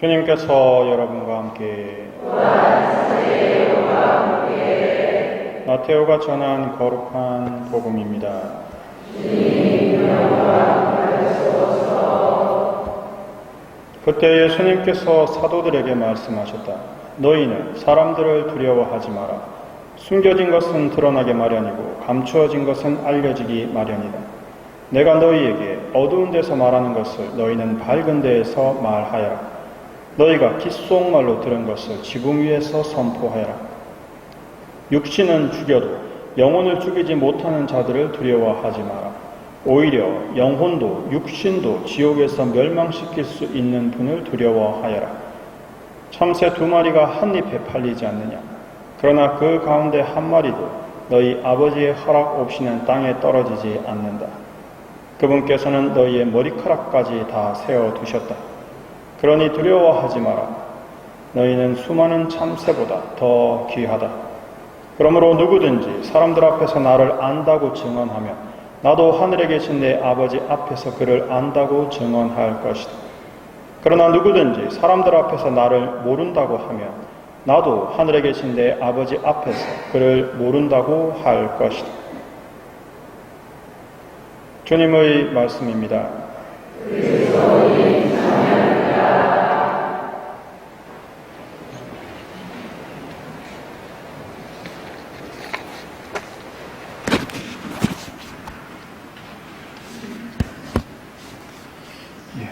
주님께서 여러분과 함께 마테오가 전한 거룩한 복음입니다. 그때 예수님께서 사도들에게 말씀하셨다. 너희는 사람들을 두려워하지 마라. 숨겨진 것은 드러나게 마련이고 감추어진 것은 알려지기 마련이다. 내가 너희에게 어두운 데서 말하는 것을 너희는 밝은 데에서 말하여라. 너희가 귓속말로 들은 것을 지붕 위에서 선포하여라. 육신은 죽여도 영혼을 죽이지 못하는 자들을 두려워하지 마라. 오히려 영혼도 육신도 지옥에서 멸망시킬 수 있는 분을 두려워하여라. 참새 2마리가 한 잎에 팔리지 않느냐. 그러나 그 가운데 한 마리도 너희 아버지의 허락 없이는 땅에 떨어지지 않는다. 그분께서는 너희의 머리카락까지 다 세워두셨다. 그러니 두려워하지 마라. 너희는 수많은 참새보다 더 귀하다. 그러므로 누구든지 사람들 앞에서 나를 안다고 증언하면 나도 하늘에 계신 내 아버지 앞에서 그를 안다고 증언할 것이다. 그러나 누구든지 사람들 앞에서 나를 모른다고 하면 나도 하늘에 계신 내 아버지 앞에서 그를 모른다고 할 것이다. 주님의 말씀입니다.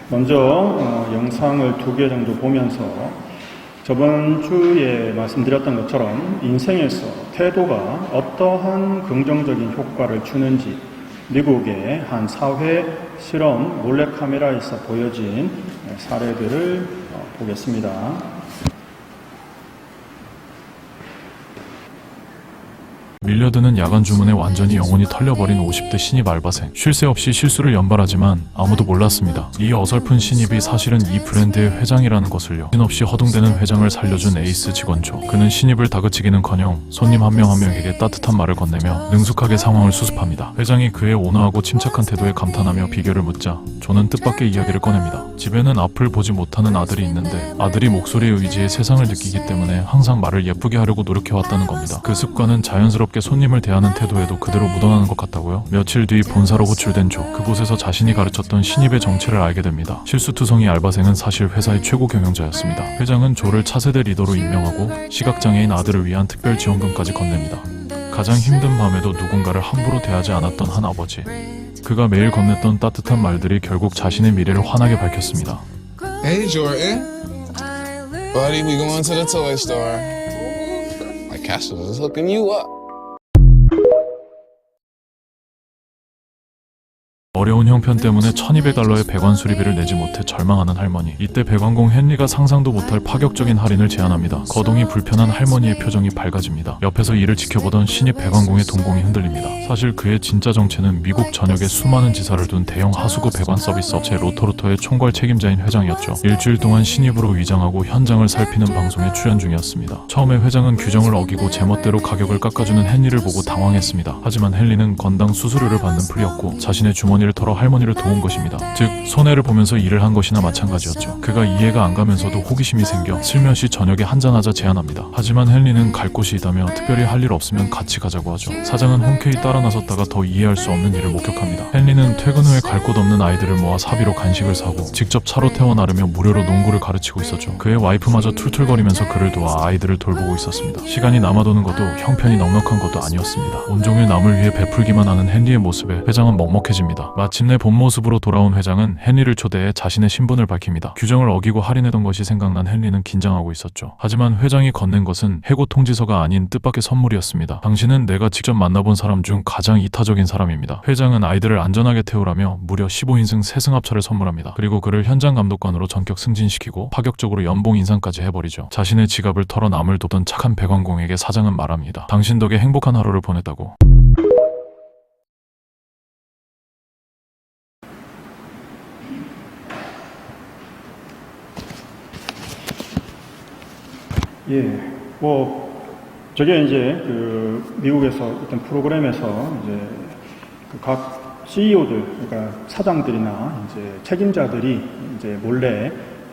먼저 영상을 2개 정도 보면서 저번 주에 말씀드렸던 것처럼 인생에서 태도가 어떠한 긍정적인 효과를 주는지 미국의 한 사회 실험 몰래카메라에서 보여진 사례들을 보겠습니다. 밀려드는 야간 주문에 완전히 영혼이 털려버린 50대 신입 알바생. 쉴 새 없이 실수를 연발하지만 아무도 몰랐습니다. 이 어설픈 신입이 사실은 이 브랜드의 회장이라는 것을요. 정신없이 허둥대는 회장을 살려준 에이스 직원조. 그는 신입을 다그치기는커녕 손님 한 명 한 명에게 따뜻한 말을 건네며 능숙하게 상황을 수습합니다. 회장이 그의 온화하고 침착한 태도에 감탄하며 비결을 묻자 조는 뜻밖의 이야기를 꺼냅니다. 집에는 앞을 보지 못하는 아들이 있는데 아들이 목소리에 의지해 세상을 느끼기 때문에 항상 말을 예쁘게 하려고 노력해왔다는 겁니다. 그 습관은 자연스럽게 손님을 대하는 태도에도 그대로 묻어나는 것 같다고요? 며칠 뒤 본사로 호출된 조. 그곳에서 자신이 가르쳤던 신입의 정체를 알게 됩니다. 실수투성이 알바생은 사실 회사의 최고 경영자였습니다. 회장은 조를 차세대 리더로 임명하고 시각장애인 아들을 위한 특별 지원금까지 건넵니다. 가장 힘든 밤에도 누군가를 함부로 대하지 않았던 한 아버지. 그가 매일 건넸던 따뜻한 말들이 결국 자신의 미래를 환하게 밝혔습니다. Hey Jordan, buddy, we going to the toy store. My castle is hooking you up. 어려운 형편 때문에 $1200의 배관 수리비를 내지 못해 절망하는 할머니. 이때 배관공 헨리가 상상도 못할 파격적인 할인을 제안합니다. 거동이 불편한 할머니의 표정이 밝아집니다. 옆에서 이를 지켜보던 신입 배관공의 동공이 흔들립니다. 사실 그의 진짜 정체는 미국 전역에 수많은 지사를 둔 대형 하수구 배관 서비스 업체 로토루토의 총괄 책임자인 회장이었죠. 일주일 동안 신입으로 위장하고 현장을 살피는 방송에 출연 중이었습니다. 처음에 회장은 규정을 어기고 제멋대로 가격을 깎아주는 헨리를 보고 당황했습니다. 하지만 헨리는 건당 수수료를 받는 풀이었고 자신의 주머니를 털어 할머니를 도운 것입니다. 즉 손해를 보면서 일을 한 것이나 마찬가지였죠. 그가 이해가 안 가면서도 호기심이 생겨 슬며시 저녁에 한잔하자 제안합니다. 하지만 헨리는 갈 곳이 있다며 특별히 할 일 없으면 같이 가자고 하죠. 사장은 흔쾌히 따라 나섰다가 더 이해할 수 없는 일을 목격합니다. 헨리는 퇴근 후에 갈 곳 없는 아이들을 모아 사비로 간식을 사고 직접 차로 태워 나르며 무료로 농구를 가르치고 있었죠. 그의 와이프마저 툴툴거리면서 그를 도와 아이들을 돌보고 있었습니다. 시간이 남아도는 것도 형편이 넉넉한 것도 아니었습니다. 온종일 남을 위해 베풀기만 하는 헨리의 모습에 회장은 먹먹해집니다. 마침내 본 모습으로 돌아온 회장은 헨리를 초대해 자신의 신분을 밝힙니다. 규정을 어기고 할인했던 것이 생각난 헨리는 긴장하고 있었죠. 하지만 회장이 건넨 것은 해고 통지서가 아닌 뜻밖의 선물이었습니다. 당신은 내가 직접 만나본 사람 중 가장 이타적인 사람입니다. 회장은 아이들을 안전하게 태우라며 무려 15인승 새 승합차를 선물합니다. 그리고 그를 현장 감독관으로 전격 승진시키고 파격적으로 연봉 인상까지 해버리죠. 자신의 지갑을 털어 남을 돕던 착한 배관공에게 사장은 말합니다. 당신 덕에 행복한 하루를 보냈다고. 저게 이제 미국에서 어떤 프로그램에서 이제 각 CEO들, 그러니까 사장들이나 이제 책임자들이 이제 몰래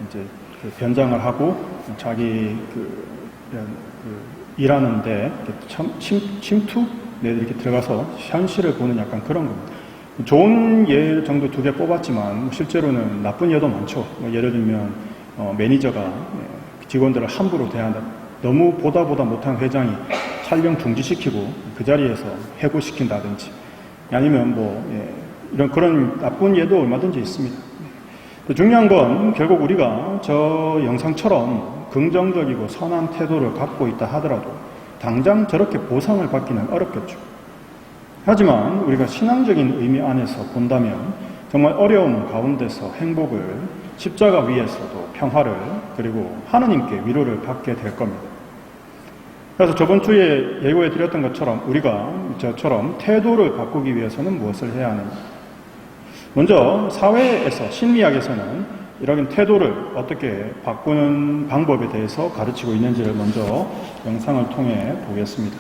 이제 그 변장을 하고 자기 이런 일하는데 침투? 네, 이렇게 들어가서 현실을 보는 약간 그런 겁니다. 좋은 예 정도 2개 뽑았지만 실제로는 나쁜 예도 많죠. 예를 들면 매니저가 직원들을 함부로 대한다. 너무 보다 못한 회장이 촬영 중지시키고 그 자리에서 해고시킨다든지 아니면 이런 그런 나쁜 예도 얼마든지 있습니다. 중요한 건 결국 우리가 저 영상처럼 긍정적이고 선한 태도를 갖고 있다 하더라도 당장 저렇게 보상을 받기는 어렵겠죠. 하지만 우리가 신앙적인 의미 안에서 본다면 정말 어려움 가운데서 행복을, 십자가 위에서도 평화를, 그리고 하느님께 위로를 받게 될 겁니다. 그래서 저번 주에 예고해 드렸던 것처럼 우리가 저처럼 태도를 바꾸기 위해서는 무엇을 해야 하는가? 먼저 사회에서, 심리학에서는 이런 태도를 어떻게 바꾸는 방법에 대해서 가르치고 있는지를 먼저 영상을 통해 보겠습니다.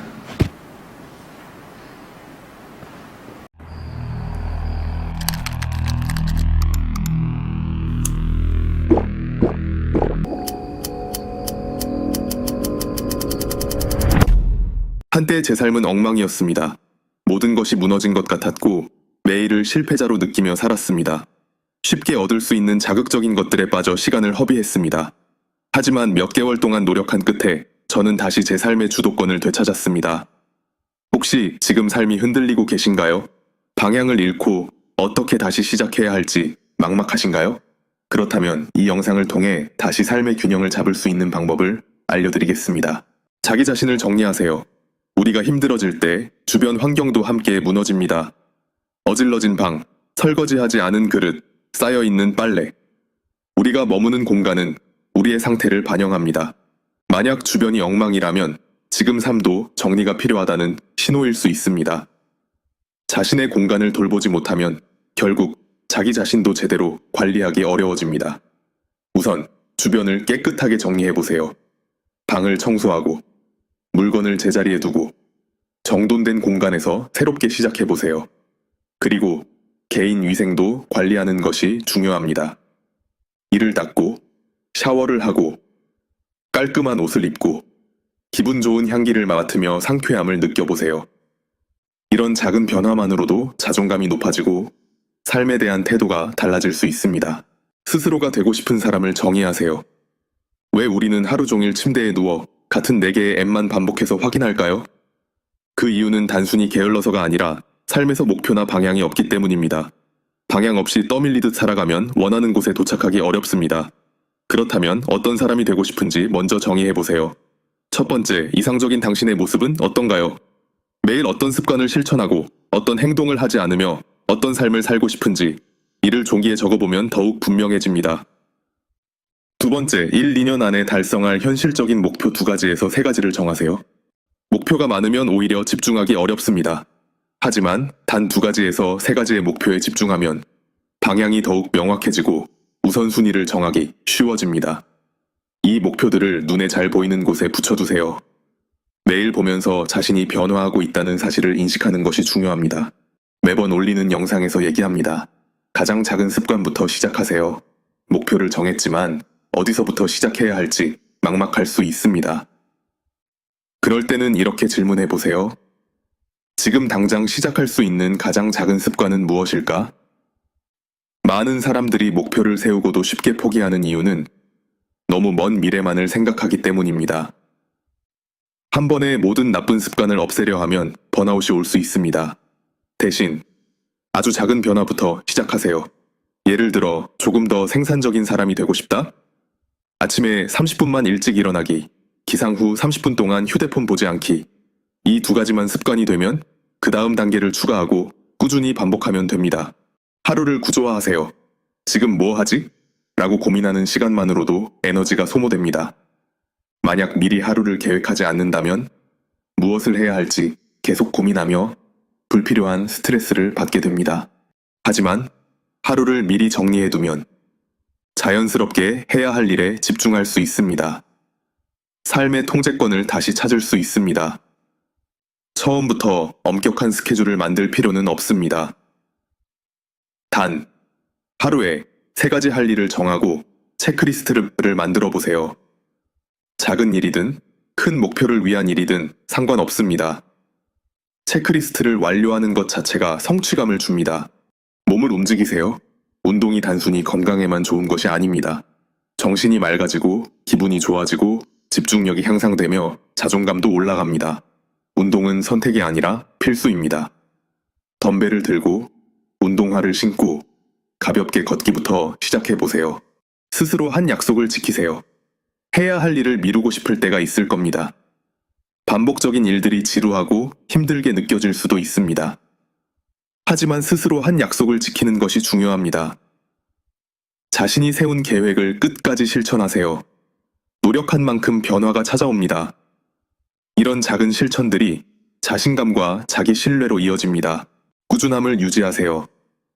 한때 제 삶은 엉망이었습니다. 모든 것이 무너진 것 같았고 매일을 실패자로 느끼며 살았습니다. 쉽게 얻을 수 있는 자극적인 것들에 빠져 시간을 허비했습니다. 하지만 몇 개월 동안 노력한 끝에 저는 다시 제 삶의 주도권을 되찾았습니다. 혹시 지금 삶이 흔들리고 계신가요? 방향을 잃고 어떻게 다시 시작해야 할지 막막하신가요? 그렇다면 이 영상을 통해 다시 삶의 균형을 잡을 수 있는 방법을 알려드리겠습니다. 자기 자신을 정리하세요. 우리가 힘들어질 때 주변 환경도 함께 무너집니다. 어질러진 방, 설거지하지 않은 그릇, 쌓여있는 빨래. 우리가 머무는 공간은 우리의 상태를 반영합니다. 만약 주변이 엉망이라면 지금 삶도 정리가 필요하다는 신호일 수 있습니다. 자신의 공간을 돌보지 못하면 결국 자기 자신도 제대로 관리하기 어려워집니다. 우선 주변을 깨끗하게 정리해보세요. 방을 청소하고 물건을 제자리에 두고 정돈된 공간에서 새롭게 시작해보세요. 그리고 개인 위생도 관리하는 것이 중요합니다. 이를 닦고 샤워를 하고 깔끔한 옷을 입고 기분 좋은 향기를 맡으며 상쾌함을 느껴보세요. 이런 작은 변화만으로도 자존감이 높아지고 삶에 대한 태도가 달라질 수 있습니다. 스스로가 되고 싶은 사람을 정의하세요. 왜 우리는 하루 종일 침대에 누워 같은 4개의 앱만 반복해서 확인할까요? 그 이유는 단순히 게을러서가 아니라 삶에서 목표나 방향이 없기 때문입니다. 방향 없이 떠밀리듯 살아가면 원하는 곳에 도착하기 어렵습니다. 그렇다면 어떤 사람이 되고 싶은지 먼저 정의해보세요. 첫 번째, 이상적인 당신의 모습은 어떤가요? 매일 어떤 습관을 실천하고 어떤 행동을 하지 않으며 어떤 삶을 살고 싶은지 이를 종이에 적어보면 더욱 분명해집니다. 두 번째, 1, 2년 안에 달성할 현실적인 목표 2가지에서 3가지를 정하세요. 목표가 많으면 오히려 집중하기 어렵습니다. 하지만 단 2가지에서 3가지의 목표에 집중하면 방향이 더욱 명확해지고 우선순위를 정하기 쉬워집니다. 이 목표들을 눈에 잘 보이는 곳에 붙여두세요. 매일 보면서 자신이 변화하고 있다는 사실을 인식하는 것이 중요합니다. 매번 올리는 영상에서 얘기합니다. 가장 작은 습관부터 시작하세요. 목표를 정했지만 어디서부터 시작해야 할지 막막할 수 있습니다. 그럴 때는 이렇게 질문해 보세요. 지금 당장 시작할 수 있는 가장 작은 습관은 무엇일까? 많은 사람들이 목표를 세우고도 쉽게 포기하는 이유는 너무 먼 미래만을 생각하기 때문입니다. 한 번에 모든 나쁜 습관을 없애려 하면 번아웃이 올 수 있습니다. 대신 아주 작은 변화부터 시작하세요. 예를 들어 조금 더 생산적인 사람이 되고 싶다? 아침에 30분만 일찍 일어나기, 기상 후 30분 동안 휴대폰 보지 않기. 이 2가지만 습관이 되면 그 다음 단계를 추가하고 꾸준히 반복하면 됩니다. 하루를 구조화하세요. 지금 뭐 하지? 라고 고민하는 시간만으로도 에너지가 소모됩니다. 만약 미리 하루를 계획하지 않는다면 무엇을 해야 할지 계속 고민하며 불필요한 스트레스를 받게 됩니다. 하지만 하루를 미리 정리해두면 자연스럽게 해야 할 일에 집중할 수 있습니다. 삶의 통제권을 다시 찾을 수 있습니다. 처음부터 엄격한 스케줄을 만들 필요는 없습니다. 단, 하루에 3가지 할 일을 정하고 체크리스트를 만들어 보세요. 작은 일이든 큰 목표를 위한 일이든 상관없습니다. 체크리스트를 완료하는 것 자체가 성취감을 줍니다. 몸을 움직이세요. 운동이 단순히 건강에만 좋은 것이 아닙니다. 정신이 맑아지고 기분이 좋아지고 집중력이 향상되며 자존감도 올라갑니다. 운동은 선택이 아니라 필수입니다. 덤벨을 들고 운동화를 신고 가볍게 걷기부터 시작해보세요. 스스로 한 약속을 지키세요. 해야 할 일을 미루고 싶을 때가 있을 겁니다. 반복적인 일들이 지루하고 힘들게 느껴질 수도 있습니다. 하지만 스스로 한 약속을 지키는 것이 중요합니다. 자신이 세운 계획을 끝까지 실천하세요. 노력한 만큼 변화가 찾아옵니다. 이런 작은 실천들이 자신감과 자기 신뢰로 이어집니다. 꾸준함을 유지하세요.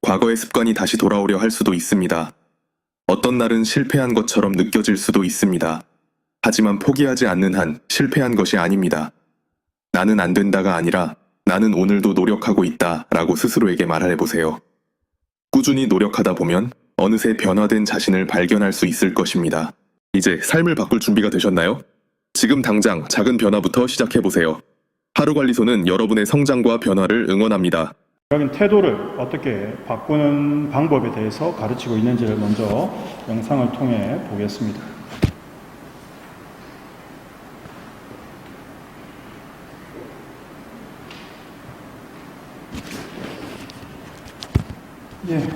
과거의 습관이 다시 돌아오려 할 수도 있습니다. 어떤 날은 실패한 것처럼 느껴질 수도 있습니다. 하지만 포기하지 않는 한 실패한 것이 아닙니다. 나는 안 된다가 아니라 나는 오늘도 노력하고 있다 라고 스스로에게 말해보세요. 꾸준히 노력하다 보면 어느새 변화된 자신을 발견할 수 있을 것입니다. 이제 삶을 바꿀 준비가 되셨나요? 지금 당장 작은 변화부터 시작해보세요. 하루관리소는 여러분의 성장과 변화를 응원합니다. 적인 태도를 어떻게 바꾸는 방법에 대해서 가르치고 있는지를 먼저 영상을 통해 보겠습니다.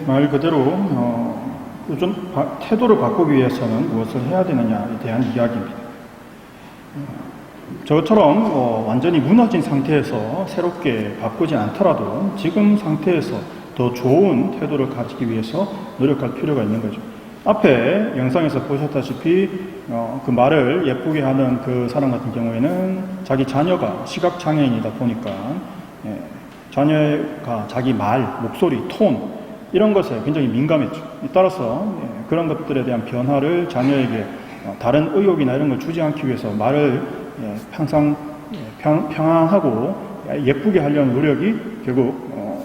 말 그대로 태도를 바꾸기 위해서는 무엇을 해야 되느냐에 대한 이야기입니다. 저처럼 완전히 무너진 상태에서 새롭게 바꾸지 않더라도 지금 상태에서 더 좋은 태도를 가지기 위해서 노력할 필요가 있는 거죠. 앞에 영상에서 보셨다시피 그 말을 예쁘게 하는 그 사람 같은 경우에는 자기 자녀가 시각장애인이다 보니까 자녀가 자기 말, 목소리, 톤 이런 것에 굉장히 민감했죠. 따라서 그런 것들에 대한 변화를 자녀에게 다른 의욕이나 이런 걸 주지 않기 위해서 말을 항상 평안하고 예쁘게 하려는 노력이 결국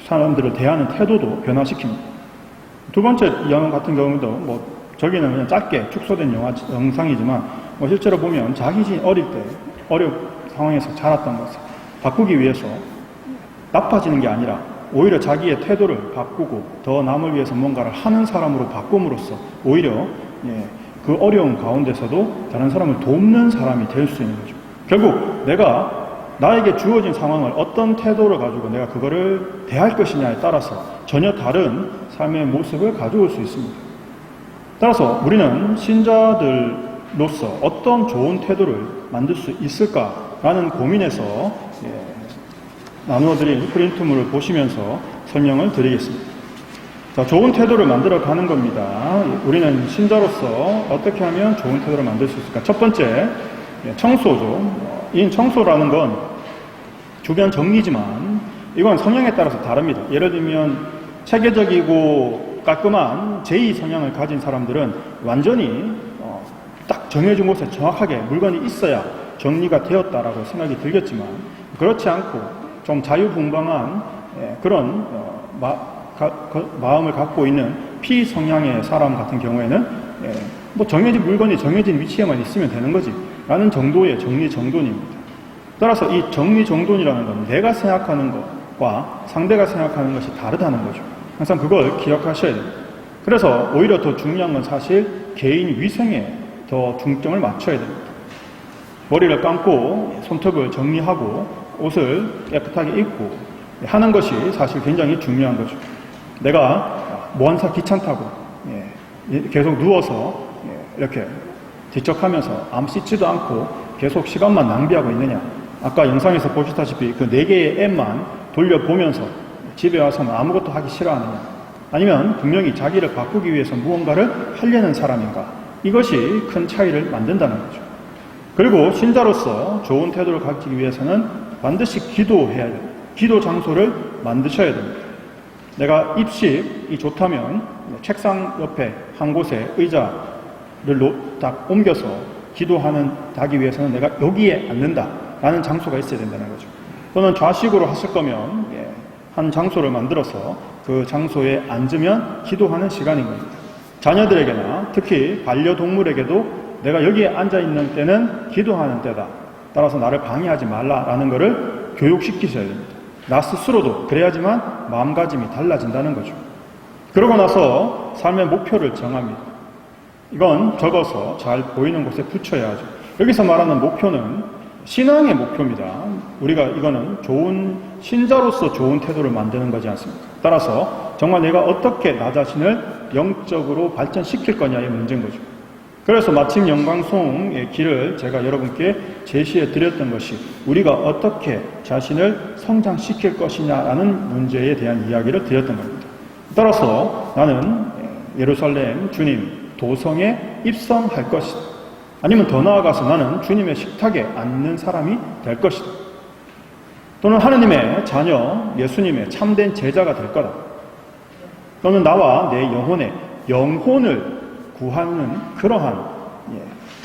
사람들을 대하는 태도도 변화시킵니다. 두 번째 영화 같은 경우도 저기는 그냥 짧게 축소된 영상이지만 실제로 보면 자기 어릴 때 어려운 상황에서 자랐던 것을 바꾸기 위해서 나빠지는 게 아니라 오히려 자기의 태도를 바꾸고 더 남을 위해서 뭔가를 하는 사람으로 바꿈으로써 오히려 그 어려운 가운데서도 다른 사람을 돕는 사람이 될 수 있는 거죠. 결국 내가 나에게 주어진 상황을 어떤 태도를 가지고 내가 그거를 대할 것이냐에 따라서 전혀 다른 삶의 모습을 가져올 수 있습니다. 따라서 우리는 신자들로서 어떤 좋은 태도를 만들 수 있을까라는 고민에서 나누어드린 프린트물을 보시면서 설명을 드리겠습니다. 자, 좋은 태도를 만들어 가는 겁니다. 우리는 신자로서 어떻게 하면 좋은 태도를 만들 수 있을까? 첫 번째, 청소죠. 이 청소라는 건 주변 정리지만 이건 성향에 따라서 다릅니다. 예를 들면 체계적이고 깔끔한 제2 성향을 가진 사람들은 완전히 딱 정해진 곳에 정확하게 물건이 있어야 정리가 되었다라고 생각이 들겠지만 그렇지 않고 좀 자유분방한 그런 마음을 갖고 있는 피성향의 사람 같은 경우에는 정해진 물건이 정해진 위치에만 있으면 되는 거지 라는 정도의 정리정돈입니다. 따라서 이 정리정돈이라는 건 내가 생각하는 것과 상대가 생각하는 것이 다르다는 거죠. 항상 그걸 기억하셔야 됩니다. 그래서 오히려 더 중요한 건 사실 개인 위생에 더 중점을 맞춰야 됩니다. 머리를 감고 손톱을 정리하고 옷을 깨끗하게 입고 하는 것이 사실 굉장히 중요한 거죠. 내가 뭔사 귀찮다고 계속 누워서 이렇게 뒤척하면서 아무 씻지도 않고 계속 시간만 낭비하고 있느냐. 아까 영상에서 보셨다시피 그 4개의 앱만 돌려보면서 집에 와서는 아무것도 하기 싫어하느냐. 아니면 분명히 자기를 바꾸기 위해서 무언가를 하려는 사람인가. 이것이 큰 차이를 만든다는 거죠. 그리고 신자로서 좋은 태도를 가지기 위해서는 반드시 기도해야 돼요. 기도 장소를 만드셔야 됩니다. 내가 입식이 좋다면 책상 옆에 한 곳에 의자를 딱 옮겨서 기도하기 위해서는 내가 여기에 앉는다라는 장소가 있어야 된다는 거죠. 또는 좌식으로 하실 거면 한 장소를 만들어서 그 장소에 앉으면 기도하는 시간인 겁니다. 자녀들에게나 특히 반려동물에게도 내가 여기에 앉아있는 때는 기도하는 때다. 따라서 나를 방해하지 말라라는 것을 교육시키셔야 됩니다. 나 스스로도 그래야지만 마음가짐이 달라진다는 거죠. 그러고 나서 삶의 목표를 정합니다. 이건 적어서 잘 보이는 곳에 붙여야 하죠. 여기서 말하는 목표는 신앙의 목표입니다. 우리가 이거는 좋은 신자로서 좋은 태도를 만드는 거지 않습니까? 따라서 정말 내가 어떻게 나 자신을 영적으로 발전시킬 거냐의 문제인 거죠. 그래서 마침 영광송의 길을 제가 여러분께 제시해 드렸던 것이 우리가 어떻게 자신을 성장시킬 것이냐라는 문제에 대한 이야기를 드렸던 겁니다. 따라서 나는 예루살렘 주님 도성에 입성할 것이다. 아니면 더 나아가서 나는 주님의 식탁에 앉는 사람이 될 것이다. 또는 하느님의 자녀, 예수님의 참된 제자가 될 거다. 또는 나와 내 영혼을 구하는 그러한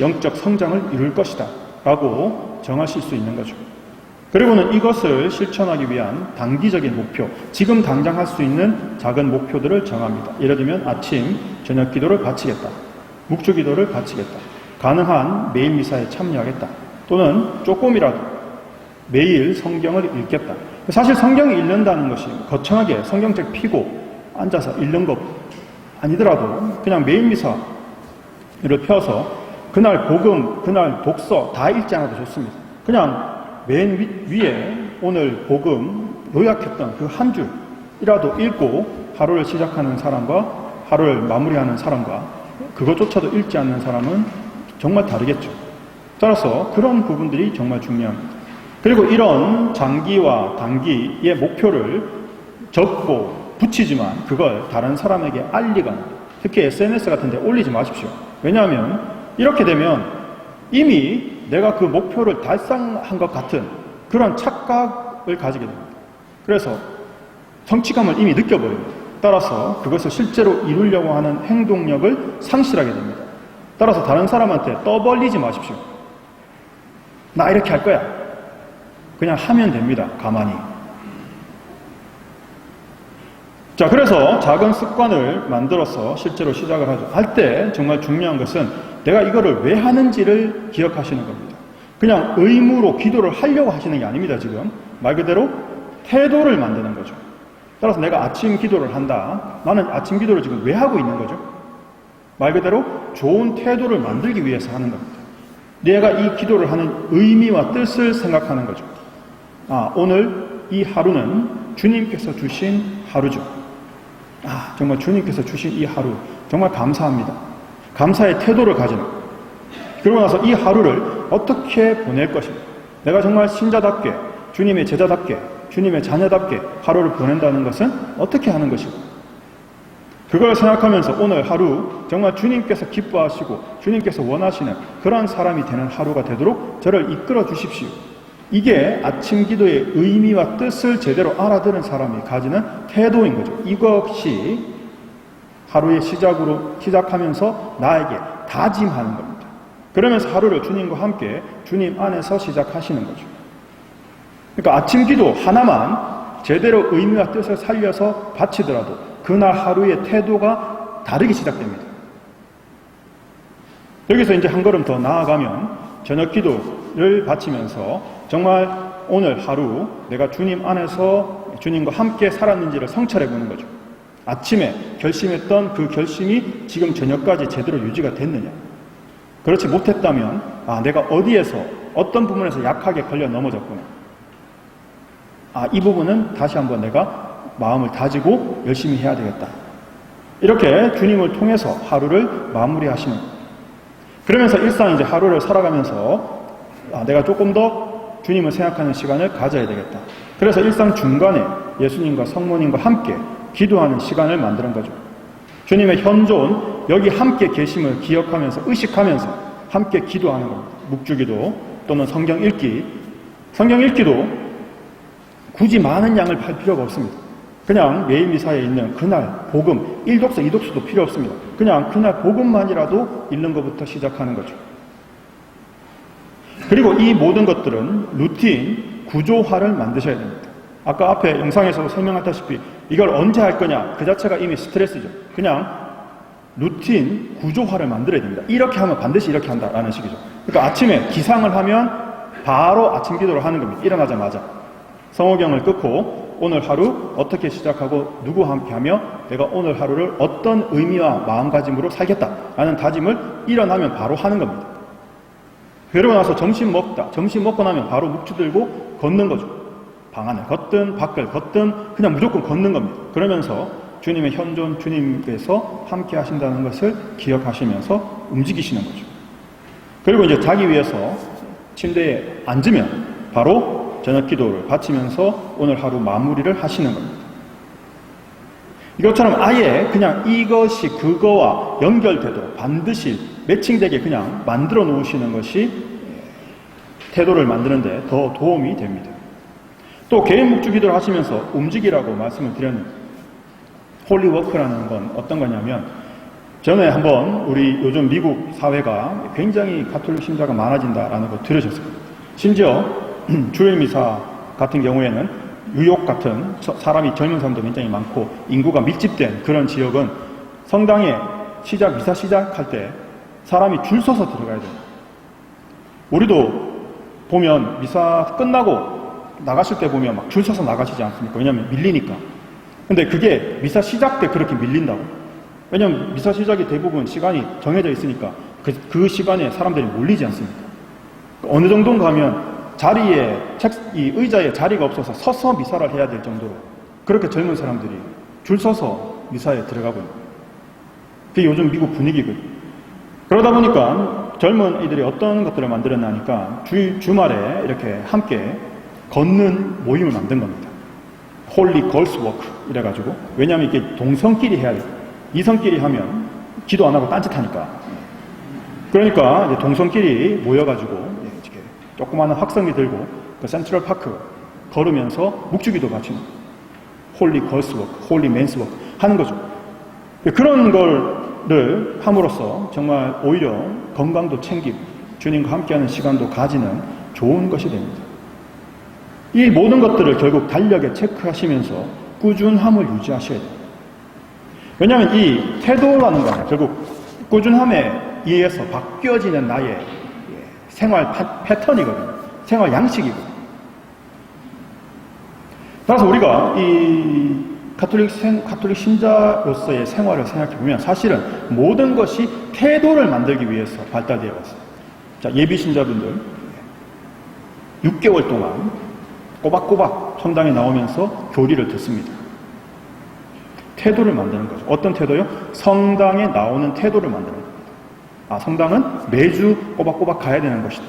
영적 성장을 이룰 것이다 라고 정하실 수 있는 거죠. 그리고는 이것을 실천하기 위한 단기적인 목표, 지금 당장 할 수 있는 작은 목표들을 정합니다. 예를 들면 아침, 저녁 기도를 바치겠다. 묵주 기도를 바치겠다. 가능한 매일 미사에 참여하겠다. 또는 조금이라도 매일 성경을 읽겠다. 사실 성경을 읽는다는 것이 거창하게 성경책 피고 앉아서 읽는 것 아니더라도 그냥 매일 미사를 펴서 그날 복음, 그날 독서 다 읽지 않아도 좋습니다. 그냥 맨 위에 오늘 복음 요약했던 그 한 줄이라도 읽고 하루를 시작하는 사람과 하루를 마무리하는 사람과 그것조차도 읽지 않는 사람은 정말 다르겠죠. 따라서 그런 부분들이 정말 중요합니다. 그리고 이런 장기와 단기의 목표를 적고 붙이지만 그걸 다른 사람에게 알리거나 특히 SNS 같은 데 올리지 마십시오. 왜냐하면 이렇게 되면 이미 내가 그 목표를 달성한 것 같은 그런 착각을 가지게 됩니다. 그래서 성취감을 이미 느껴버립니다. 따라서 그것을 실제로 이루려고 하는 행동력을 상실하게 됩니다. 따라서 다른 사람한테 떠벌리지 마십시오. 나 이렇게 할 거야. 그냥 하면 됩니다. 가만히. 자, 그래서 작은 습관을 만들어서 실제로 시작을 하죠. 할 때 정말 중요한 것은 내가 이거를 왜 하는지를 기억하시는 겁니다. 그냥 의무로 기도를 하려고 하시는 게 아닙니다, 지금. 말 그대로 태도를 만드는 거죠. 따라서 내가 아침 기도를 한다. 나는 아침 기도를 지금 왜 하고 있는 거죠? 말 그대로 좋은 태도를 만들기 위해서 하는 겁니다. 내가 이 기도를 하는 의미와 뜻을 생각하는 거죠. 아, 오늘 이 하루는 주님께서 주신 하루죠. 아, 정말 주님께서 주신 이 하루 정말 감사합니다. 감사의 태도를 가지는. 그러고 나서 이 하루를 어떻게 보낼 것인가. 내가 정말 신자답게, 주님의 제자답게, 주님의 자녀답게 하루를 보낸다는 것은 어떻게 하는 것이고, 그걸 생각하면서 오늘 하루 정말 주님께서 기뻐하시고 주님께서 원하시는 그런 사람이 되는 하루가 되도록 저를 이끌어 주십시오. 이게 아침 기도의 의미와 뜻을 제대로 알아들은 사람이 가지는 태도인 거죠. 이것이 하루의 시작하면서 나에게 다짐하는 겁니다. 그러면서 하루를 주님과 함께 주님 안에서 시작하시는 거죠. 그러니까 아침 기도 하나만 제대로 의미와 뜻을 살려서 바치더라도 그날 하루의 태도가 다르게 시작됩니다. 여기서 이제 한 걸음 더 나아가면 저녁 기도를 바치면서 정말 오늘 하루 내가 주님 안에서 주님과 함께 살았는지를 성찰해 보는 거죠. 아침에 결심했던 그 결심이 지금 저녁까지 제대로 유지가 됐느냐. 그렇지 못했다면 내가 어디에서 어떤 부분에서 약하게 걸려 넘어졌구나. 이 부분은 다시 한번 내가 마음을 다지고 열심히 해야 되겠다. 이렇게 주님을 통해서 하루를 마무리하시는 거예요. 그러면서 일상 이제 하루를 살아가면서 내가 조금 더 주님을 생각하는 시간을 가져야 되겠다. 그래서 일상 중간에 예수님과 성모님과 함께 기도하는 시간을 만드는 거죠. 주님의 현존, 여기 함께 계심을 기억하면서 의식하면서 함께 기도하는 겁니다. 묵주기도 또는 성경 읽기. 성경 읽기도 굳이 많은 양을 팔 필요가 없습니다. 그냥 매일 미사에 있는 그날 복음, 1독서, 2독서도 필요 없습니다. 그냥 그날 복음만이라도 읽는 것부터 시작하는 거죠. 그리고 이 모든 것들은 루틴, 구조화를 만드셔야 됩니다. 아까 앞에 영상에서 설명했다시피 이걸 언제 할 거냐, 그 자체가 이미 스트레스죠. 그냥 루틴, 구조화를 만들어야 됩니다. 이렇게 하면 반드시 이렇게 한다라는 식이죠. 그러니까 아침에 기상을 하면 바로 아침 기도를 하는 겁니다. 일어나자마자. 성호경을 끊고 오늘 하루 어떻게 시작하고 누구와 함께 하며 내가 오늘 하루를 어떤 의미와 마음가짐으로 살겠다라는 다짐을 일어나면 바로 하는 겁니다. 그러고 나서 점심 먹고 나면 바로 묵주 들고 걷는 거죠. 방 안을 걷든 밖을 걷든 그냥 무조건 걷는 겁니다. 그러면서 주님의 현존, 주님께서 함께 하신다는 것을 기억하시면서 움직이시는 거죠. 그리고 이제 자기 위해서 침대에 앉으면 바로 저녁 기도를 바치면서 오늘 하루 마무리를 하시는 겁니다. 이것처럼 아예 그냥 이것이 그거와 연결되도록 반드시 매칭되게 그냥 만들어 놓으시는 것이 태도를 만드는데 더 도움이 됩니다. 또 개인 묵주 기도를 하시면서 움직이라고 말씀을 드렸는데 홀리워크라는 건 어떤 거냐면 전에 한번 우리 요즘 미국 사회가 굉장히 가톨릭 신자가 많아진다라는 거 들으셨을 겁니다. 심지어 주일 미사 같은 경우에는 뉴욕 같은 사람이 젊은 사람도 굉장히 많고 인구가 밀집된 그런 지역은 성당에 미사 시작할 때 사람이 줄 서서 들어가야 돼요. 우리도 보면 미사 끝나고 나가실 때 보면 막 줄 서서 나가시지 않습니까? 왜냐하면 밀리니까. 근데 그게 미사 시작 때 그렇게 밀린다고. 왜냐하면 미사 시작이 대부분 시간이 정해져 있으니까 그 시간에 사람들이 몰리지 않습니까? 어느 정도 가면 이 의자에 자리가 없어서 서서 미사를 해야 될 정도로 그렇게 젊은 사람들이 줄 서서 미사에 들어가고 있는 거예요. 그게 요즘 미국 분위기거든요. 그러다 보니까 젊은 이들이 어떤 것들을 만들었나니까 주말에 이렇게 함께 걷는 모임을 만든 겁니다. 홀리 걸스 워크 이래가지고. 왜냐하면 이게 동성끼리 해야 돼요. 이성끼리 하면 기도 안 하고 딴짓하니까. 그러니까 이제 동성끼리 모여가지고 이렇게 조그마한 확성기 들고 그 센트럴 파크 걸으면서 묵주기도 바치는 홀리 걸스 워크, 홀리 맨스 워크 하는 거죠. 그런 거를 함으로써 정말 오히려 건강도 챙기고 주님과 함께하는 시간도 가지는 좋은 것이 됩니다. 이 모든 것들을 결국 달력에 체크하시면서 꾸준함을 유지하셔야 돼요. 왜냐하면 이 태도라는 것은 결국 꾸준함에 의해서 바뀌어지는 나의 생활 패턴이거든요. 생활 양식이거든요. 따라서 우리가 이 가톨릭 신자로서의 생활을 생각해보면 사실은 모든 것이 태도를 만들기 위해서 발달되어 왔어요. 자, 예비 신자분들 6개월 동안 꼬박꼬박 성당에 나오면서 교리를 듣습니다. 태도를 만드는 거죠. 어떤 태도요? 성당에 나오는 태도를 만드는 겁니다. 성당은 매주 꼬박꼬박 가야 되는 것이다.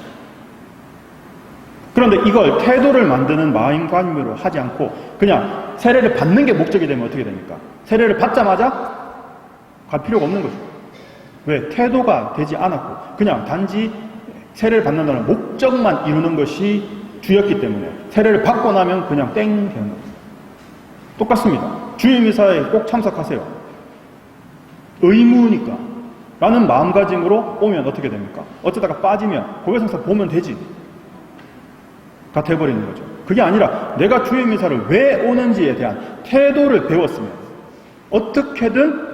그런데 이걸 태도를 만드는 마음가짐으로 하지 않고 그냥 세례를 받는 게 목적이 되면 어떻게 됩니까? 세례를 받자마자 갈 필요가 없는 거죠. 왜? 태도가 되지 않았고 그냥 단지 세례를 받는다는 목적만 이루는 것이 주였기 때문에 세례를 받고 나면 그냥 땡 되는 겁니다. 똑같습니다. 주일 미사에 꼭 참석하세요. 의무니까 라는 마음가짐으로 오면 어떻게 됩니까? 어쩌다가 빠지면 고백성사 보면 되지 가 돼버리는 거죠. 그게 아니라 내가 주일 미사를 왜 오는지에 대한 태도를 배웠으면 어떻게든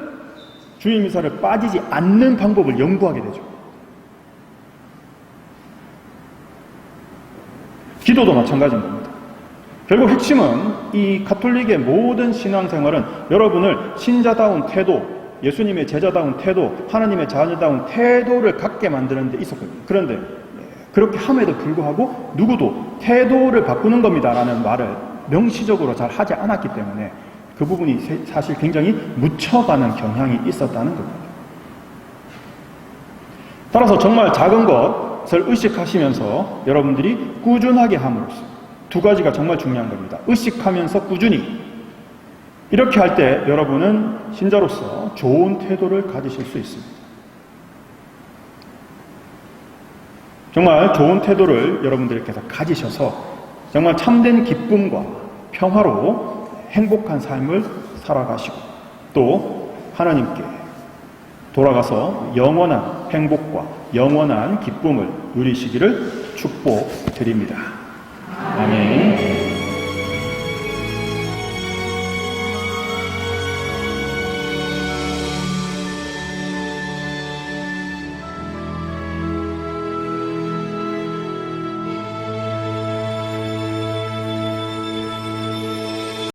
주일 미사를 빠지지 않는 방법을 연구하게 되죠. 기도도 마찬가지인 겁니다. 결국 핵심은 이 가톨릭의 모든 신앙생활은 여러분을 신자다운 태도, 예수님의 제자다운 태도, 하나님의 자녀다운 태도를 갖게 만드는 데 있었거든요. 그런데 그렇게 함에도 불구하고 누구도 태도를 바꾸는 겁니다라는 말을 명시적으로 잘 하지 않았기 때문에 그 부분이 사실 굉장히 묻혀가는 경향이 있었다는 겁니다. 따라서 정말 작은 것을 의식하시면서 여러분들이 꾸준하게 함으로써 두 가지가 정말 중요한 겁니다. 의식하면서 꾸준히. 이렇게 할 때 여러분은 신자로서 좋은 태도를 가지실 수 있습니다. 정말 좋은 태도를 여러분들께서 가지셔서 정말 참된 기쁨과 평화로 행복한 삶을 살아가시고 또 하나님께 돌아가서 영원한 행복과 영원한 기쁨을 누리시기를 축복드립니다. 아멘.